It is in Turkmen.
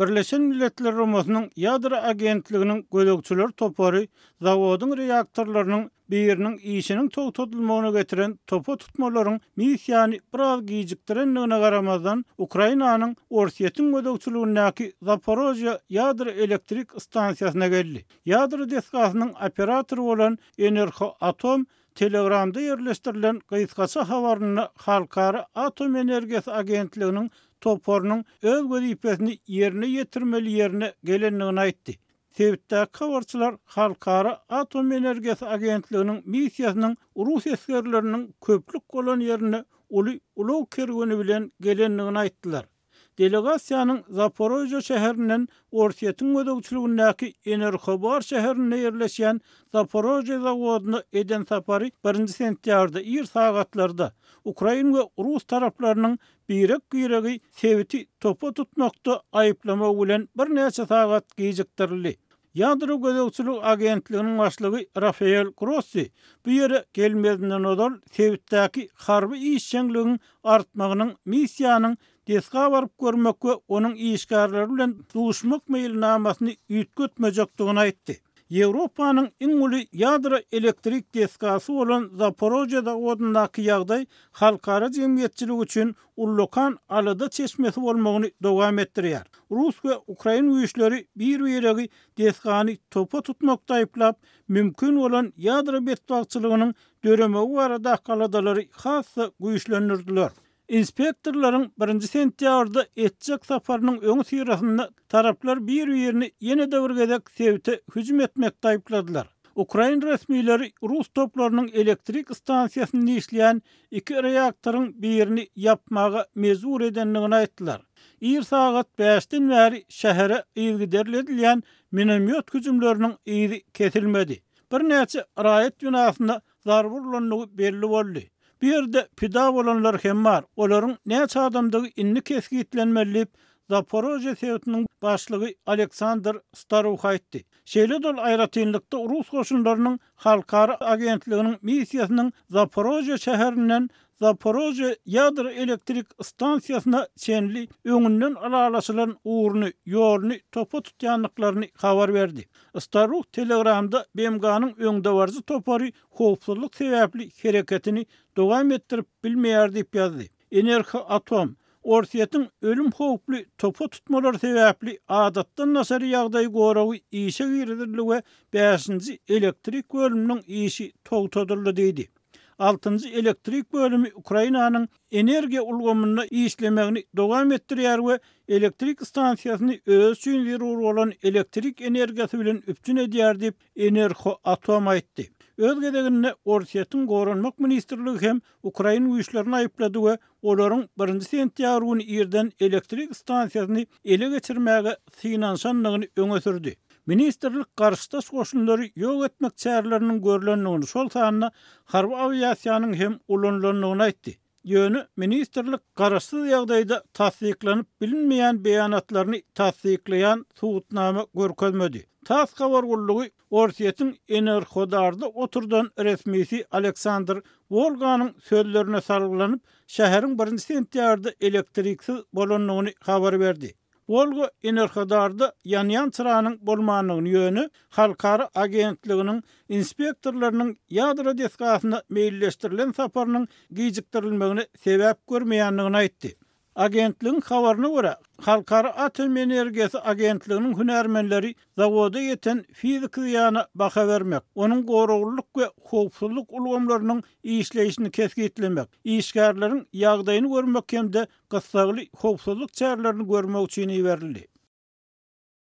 Birleşen Milletler Romasının Yadro Agentliginin gölökçüler topary zawodun reaktorlarynyň biriniň işiniň togtatylmagyna getiren topa tutmalaryň missiýany biraz gijikdirendigine garamazdan Ukrainanyň Orsiýetiň gödökçüligindäki Zaporojye ýadro elektrik stansiýasyna geldi. Ýadro deskasynyň operatory bolan Enerhoatom Telegramda yerleştirilen gysgaça habaryny Halkara Atom Energiýasy Agentliginiň toporynyň öz wezipesini ýerine ýetirmeli gelendigini aýtdy. Sebitde kawarçylar Halkara Atom Energiýasy Agentliginiň missiýasynyň Rus eskerleriniň köplük bolan ýerine uly kergeni bilen gelendigini aýtdylar. Delegasiýanyň Zaporojye şäherinden Orsiýetiň gödökçüligindäki Enerhobar şäherine ýerleşýän Zaporojye zawodyna eden sapary 1 sentýarda ýer sagatlarda Ukraina we Rus taraplarynyň birek-biregi sebiti topa tutmakda aýyplama bilen bir näçe sagat gijikdirildi. Ýadro gödökçülük agentliginiň başlygy Rafael Grossi bu ýere gelmezdinden odal sebitdäki harby işçiligiň artmagynyň missiýanyň deska baryp görmek we onuň işgärleri bilen duşmak meýilnamasyny ýetgetmejekdigini aýtdy. Ýewropanyň iň uly ýadro elektrik deskasy bolan Zaporojye zawodundaky ýagdaý halkara jemgyýetçilik üçin ullukan alada çeşmesi bolmagyny dowam etdirýär. Rus we Ukraina güýçleri bir-biregi deskany topa tutmakda aýplap, mümkin bolan ýadro betbagçylygynyň döremegi barada galadalary hassa güýçlendirdiler. Inspektorlaryň 1 sentýarda etjek saparynyň öňü syrasynda taraplar bir-birini ýene-de bir gezek sebite hüjüm etmekde aýpladylar. Ukraina resmiýetleri Rus toplarynyň elektrik stansiýasynda işleýän 2 reaktoryň birini ýapmaga mezur edenligini aýtdylar. Ir sagat 5-den bäri şähere ýygyderilýän minomyot hüjümleriniň ýeri kesilmedi. Bir näçe raýat binasynda zarburlanlygy belli boldy. Bir yerde pida bolanlar hem var. Olaryň näçe adamdygy inni keskitlenmelip Zaporojye sebitiniň başlygy Aleksandr Staruch aýtdy. Şeýledol aýratynlykda Rus goşunlarynyň halkara agentliginiň missiýasynyň Zaporojye şäherinden Zaporojye ýadro elektrik stansiýasyna çenli öňünden alalaşylan uğruny, ýoluny topa tutýanlyklaryny habar berdi. Staruch Telegramda BMG'nyň öňde barjy topary howpsuzlyk sebäpli hereketini dowam etdirip bilmeýär diýip ýazdy. Enerhoatom Orsiýetiň ölüm howply topa tutmalary sebäpli adatdan nasary ýagdaý goragy işe girildi we 5-nji elektrik bölüminiň işi togtatyldy diýdi. 6-njy elektrik bölümi Ukrainanyň energiýa ulgamyny işlemegini dowam etdirýär we elektrik stansiýasyny öz üçin zerur bolan elektrik energiýasy bilen üpjün edýär diýip Enerhoatom aýtdy. Öz gedeginde Orsiýetiň goranmak ministrligi hem Ukraina güýçlerini aýyplady we olaryň 1 sentýar güni ýerden elektrik stansiýasyny ele geçirmäge synanşanlygyny öňe sürdi. Ministerlik garşydaş goşunlary ýok etmek çäreleriniň görülendigini şol sanyna harby aviasiýanyň hem ulanlanlygyny aýtdy. Ýöne ministerlik garaşsyz ýagdaýda tasdiklanyp bilinmeýän beýanatlaryny tasdiklaýan subutnama görkezmedi. Tas habar gullugy Orsiýetiň Enerhodarda oturdan resmisi Aleksandr Volganyň sözlerine sargylanyp şäheriň 1 sentýarda elektriksiz bolanlygyny habar berdi. Volga Enerhodarda ýanýan çyranyň bolmanynyň ýöne halkara agentliginiň inspektorlarynyň ýadro deskasyna meýilleşdirilen saparynyň gijikdirilmegine sebäp görmeýändigini aýtdy. Agentligiň habaryna görä, Halkara Atom Energiýasy Agentliginiň hünärmenleri zawoda ýeten fizik ýana baha bermek, onuň goraglyk we howpsuzlyk ulgamlarynyň işleýişini keskitlemek, işgärleriň ýagdaýyny görmek hemde gysgaly howpsuzlyk çärelerini görmek üçin berildi.